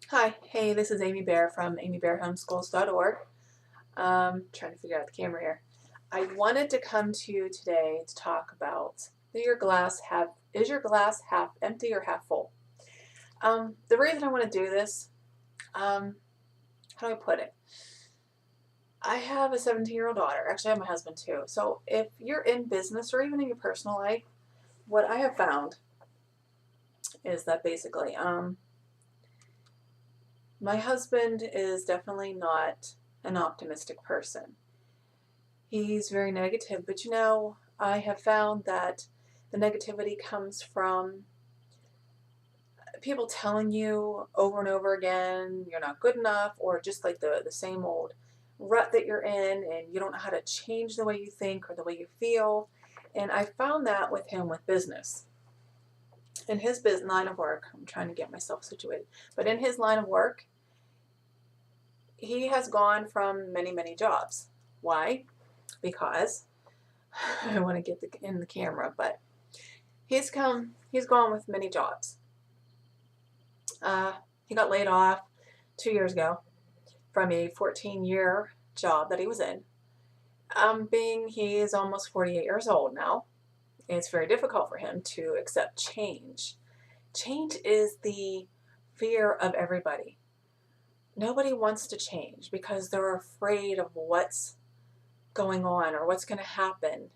Hi, hey, this is Amy Bear from amybearhomeschools.org. Trying to figure out the camera here. I wanted to come to you today to talk about is your glass half empty or half full? The reason I want to do this, how do I put it? I have a 17-year-old daughter. Actually, I have my husband too. So if you're in business or even in your personal life, what I have found is that basically, my husband is definitely not an optimistic person. He's very negative, but I have found that the negativity comes from people telling you over and over again you're not good enough, or just like the same old rut that you're in, and you don't know how to change the way you think or the way you feel. And I found that with him with business. In his business line of work, I'm trying to get myself situated, but in his line of work, he has gone from many, many jobs. Why? Because I don't want to get in the camera, but he's gone with many jobs. He got laid off 2 years ago from a 14-year job that he was in. Being he is almost 48 years old now, it's very difficult for him to accept change. Change is the fear of everybody. Nobody wants to change because they're afraid of what's going on or what's going to happen.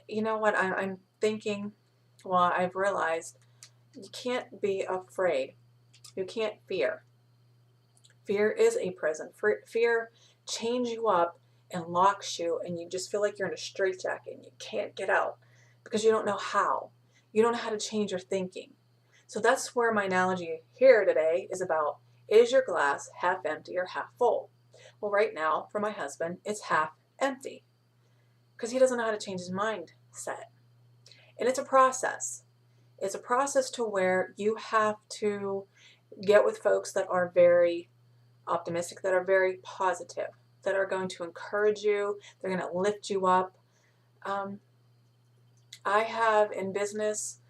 You know what? I'm thinking, well, I've realized you can't be afraid. You can't fear. Fear is a prison. Fear chains you up and locks you, and you just feel like you're in a straitjacket and you can't get out because you don't know how. You don't know how to change your thinking. So that's where my analogy here today is about, is your glass half empty or half full? Well, right now, for my husband, it's half empty because he doesn't know how to change his mindset. And it's a process. It's a process to where you have to get with folks that are very optimistic, that are very positive, that are going to encourage you, they're going to lift you up. I have in business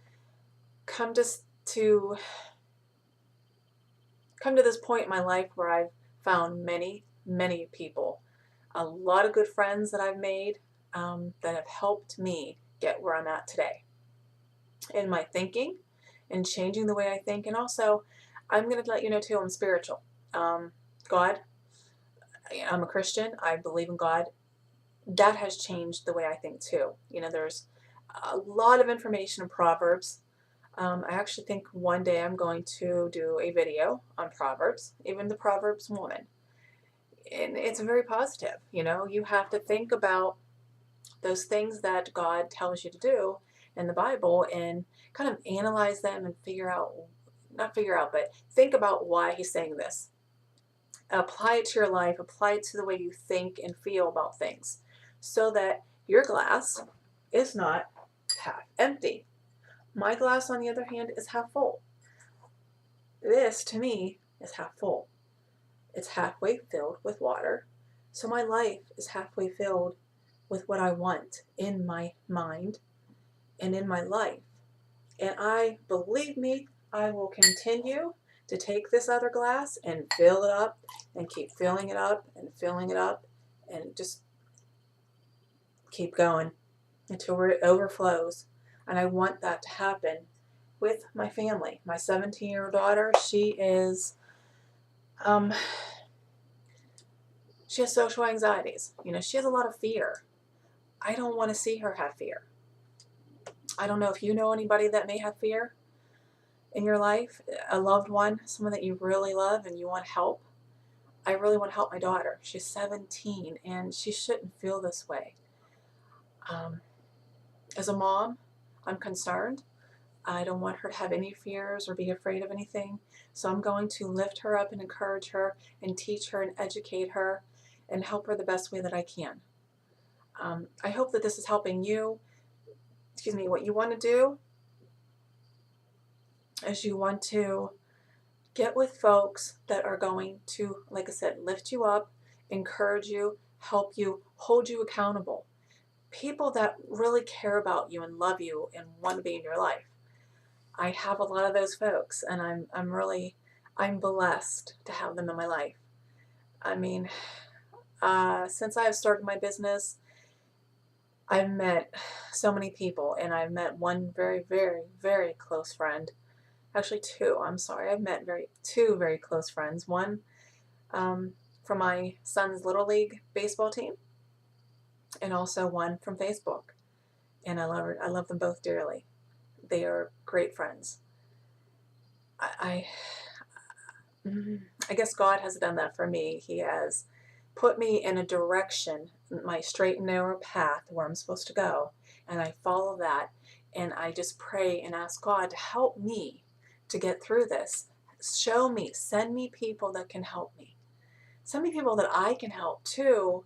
come to this point in my life where I've found many, many people, a lot of good friends that I've made, that have helped me get where I'm at today in my thinking and changing the way I think. And also, I'm going to let you know too, I'm spiritual. God, I'm a Christian. I believe in God. That has changed the way I think too. There's a lot of information in Proverbs. I actually think one day I'm going to do a video on Proverbs, even the Proverbs woman. And it's very positive. You have to think about those things that God tells you to do in the Bible and kind of analyze them and but think about why he's saying this. Apply it to your life, apply it to the way you think and feel about things so that your glass is not half empty. My glass, on the other hand, is half full. This, to me, is half full. It's halfway filled with water. So my life is halfway filled with what I want in my mind and in my life. And believe me, I will continue to take this other glass and fill it up and keep filling it up and filling it up and just keep going until it overflows. And I want that to happen with my family. My 17-year-old daughter, she has social anxieties. She has a lot of fear. I don't want to see her have fear. I don't know if you know anybody that may have fear in your life, a loved one, someone that you really love and you want help. I really want to help my daughter. She's 17 and she shouldn't feel this way. As a mom, I'm concerned. I don't want her to have any fears or be afraid of anything. So I'm going to lift her up and encourage her and teach her and educate her and help her the best way that I can. I hope that this is helping you. What you want to do is you want to get with folks that are going to, like I said, lift you up, encourage you, help you, hold you accountable. People that really care about you and love you and want to be in your life. I have a lot of those folks, and I'm blessed to have them in my life. I mean, since I have started my business, I've met so many people, and I've met one very, very, very close friend. Actually, two. I'm sorry. I've met two very close friends. One from my son's Little League baseball team, and also one from Facebook. And I love them both dearly. They are great friends. I, I guess God has done that for me. He has put me in a direction, my straight and narrow path where I'm supposed to go, and I follow that, and I just pray and ask God to help me to get through this. Show me, send me people that can help me. Send me people that I can help too,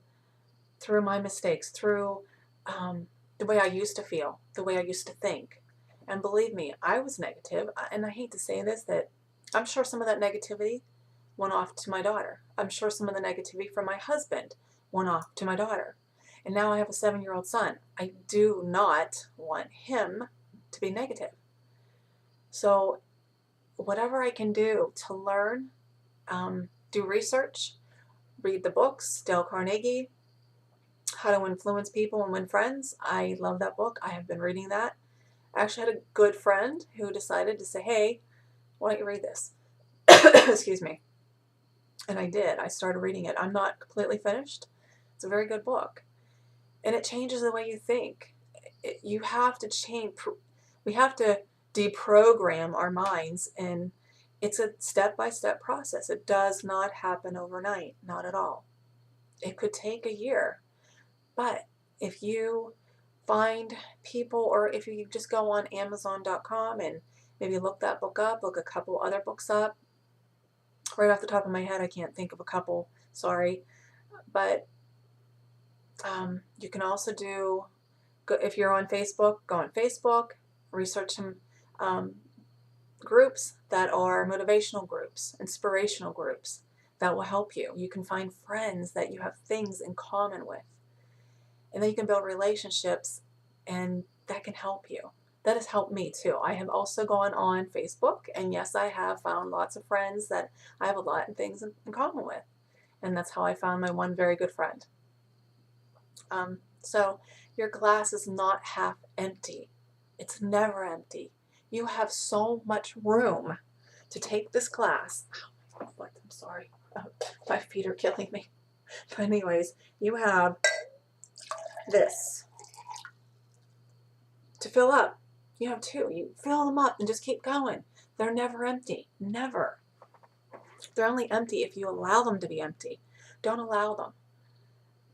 through my mistakes, through the way I used to feel, the way I used to think. And believe me, I was negative, and I hate to say this, that I'm sure some of that negativity went off to my daughter. I'm sure some of the negativity from my husband went off to my daughter. And now I have a 7-year-old son. I do not want him to be negative. So whatever I can do to learn, do research, read the books, Dale Carnegie, How to Influence People and Win Friends. I love that book. I have been reading that. I actually had a good friend who decided to say, hey, why don't you read this? Excuse me. And I did. I started reading it. I'm not completely finished. It's a very good book. And it changes the way you think. You have to change. We have to deprogram our minds. And it's a step-by-step process. It does not happen overnight. Not at all. It could take a year. But if you find people, or if you just go on Amazon.com and maybe look that book up, look a couple other books up. Right off the top of my head, I can't think of a couple, sorry. But you can also do, if you're on Facebook, go on Facebook, research some groups that are motivational groups, inspirational groups that will help you. You can find friends that you have things in common with. And then you can build relationships, and that can help you. That has helped me too. I have also gone on Facebook, and yes, I have found lots of friends that I have a lot of things in common with. And that's how I found my one very good friend. So your glass is not half empty. It's never empty. You have so much room to take this glass. Oh, I'm sorry. My feet are killing me. But anyways, you have this to fill up. You have two. You fill them up and just keep going. They're never empty. Never. They're only empty if you allow them to be empty. Don't allow them.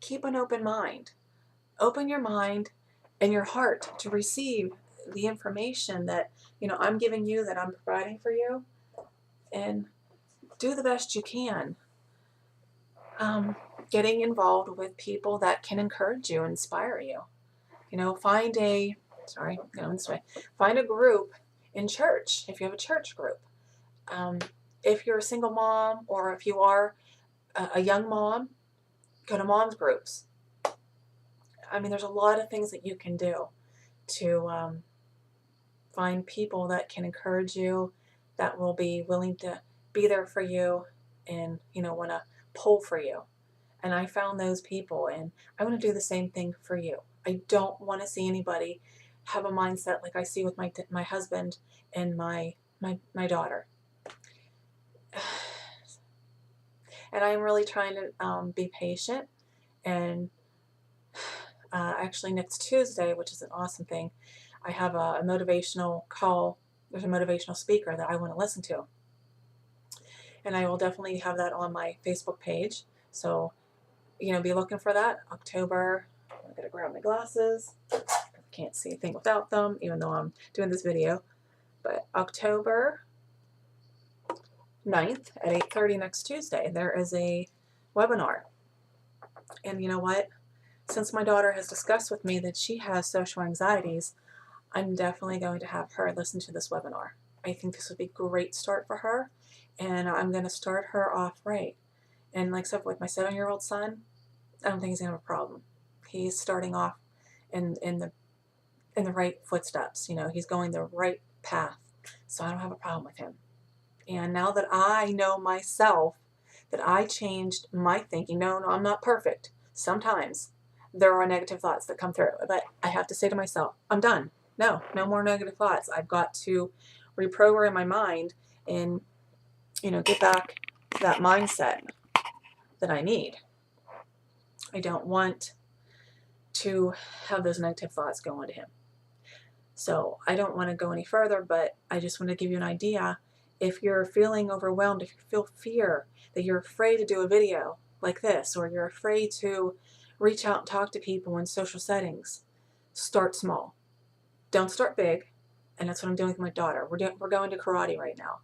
Keep an open mind. Open your mind and your heart to receive the information that, I'm giving you, that I'm providing for you, and do the best you can. Getting involved with people that can encourage you, inspire you. Find a group in church, if you have a church group. If you're a single mom, or if you are a young mom, go to mom's groups. There's a lot of things that you can do to find people that can encourage you, that will be willing to be there for you, and want to pull for you. And I found those people, and I want to do the same thing for you. I don't want to see anybody have a mindset like I see with my husband and my daughter. And I'm really trying to be patient. And actually next Tuesday, which is an awesome thing, I have a motivational call. There's a motivational speaker that I want to listen to. And I will definitely have that on my Facebook page. So, be looking for that. October, I'm going to grab my glasses. I can't see a thing without them, even though I'm doing this video. But October 9th at 8:30 next Tuesday, there is a webinar. And you know what? Since my daughter has discussed with me that she has social anxieties, I'm definitely going to have her listen to this webinar. I think this would be a great start for her, and I'm going to start her off right. And like I said, with my 7-year-old son, I don't think he's going to have a problem. He's starting off in the right footsteps. He's going the right path, so I don't have a problem with him. And now that I know myself, that I changed my thinking. No, no, I'm not perfect. Sometimes there are negative thoughts that come through, but I have to say to myself, I'm done. No, no more negative thoughts. I've got to reprogram my mind and, get back to that mindset that I need. I don't want to have those negative thoughts go into him. So I don't want to go any further, but I just want to give you an idea. If you're feeling overwhelmed, if you feel fear, that you're afraid to do a video like this, or you're afraid to reach out and talk to people in social settings, start small. Don't start big. And that's what I'm doing with my daughter. We're going to karate right now.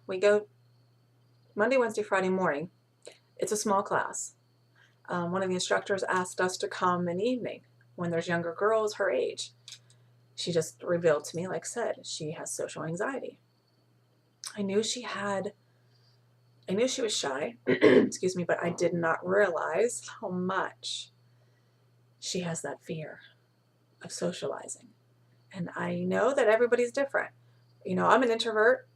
We go Monday, Wednesday, Friday morning. It's a small class. One of the instructors asked us to come in the evening when there's younger girls her age. She just revealed to me, like I said, she has social anxiety. I knew she was shy, excuse me, but I did not realize how much she has that fear of socializing. And I know that everybody's different. I'm an introvert.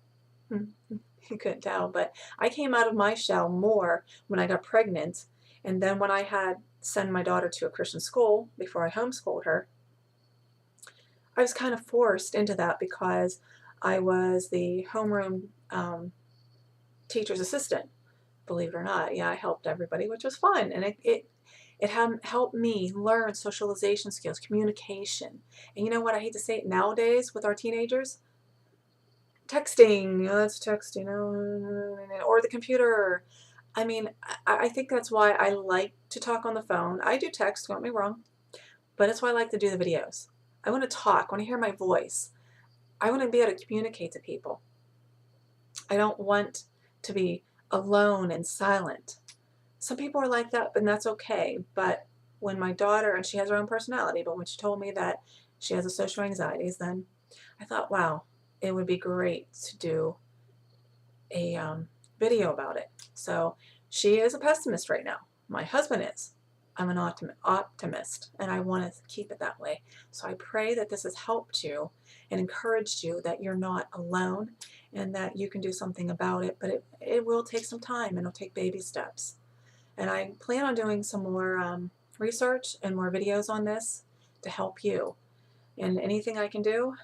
You couldn't tell, but I came out of my shell more when I got pregnant. And then when I had sent my daughter to a Christian school before I homeschooled her, I was kind of forced into that because I was the homeroom teacher's assistant, believe it or not. Yeah, I helped everybody, which was fun. And it helped me learn socialization skills, communication. And you know what? I hate to say it nowadays with our teenagers. Texting, let's text, or the computer. I mean, I think that's why I like to talk on the phone. I do text, don't get me wrong, but that's why I like to do the videos. I want to talk, I want to hear my voice. I want to be able to communicate to people. I don't want to be alone and silent. Some people are like that, and that's okay. But when my daughter, and she has her own personality, but when she told me that she has a social anxieties, then I thought, wow, it would be great to do a video about it. So she is a pessimist right now. My husband is. I'm an optimist, and I want to keep it that way. So I pray that this has helped you and encouraged you that you're not alone and that you can do something about it. But it will take some time, and it'll take baby steps. And I plan on doing some more research and more videos on this to help you. And anything I can do,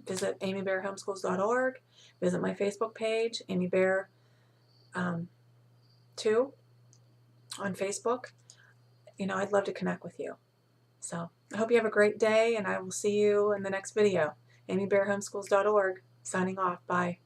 visit amybearhomeschools.org, visit my Facebook page, Amy Bear 2 on Facebook. I'd love to connect with you. So I hope you have a great day, and I will see you in the next video. amybearhomeschools.org, signing off. Bye.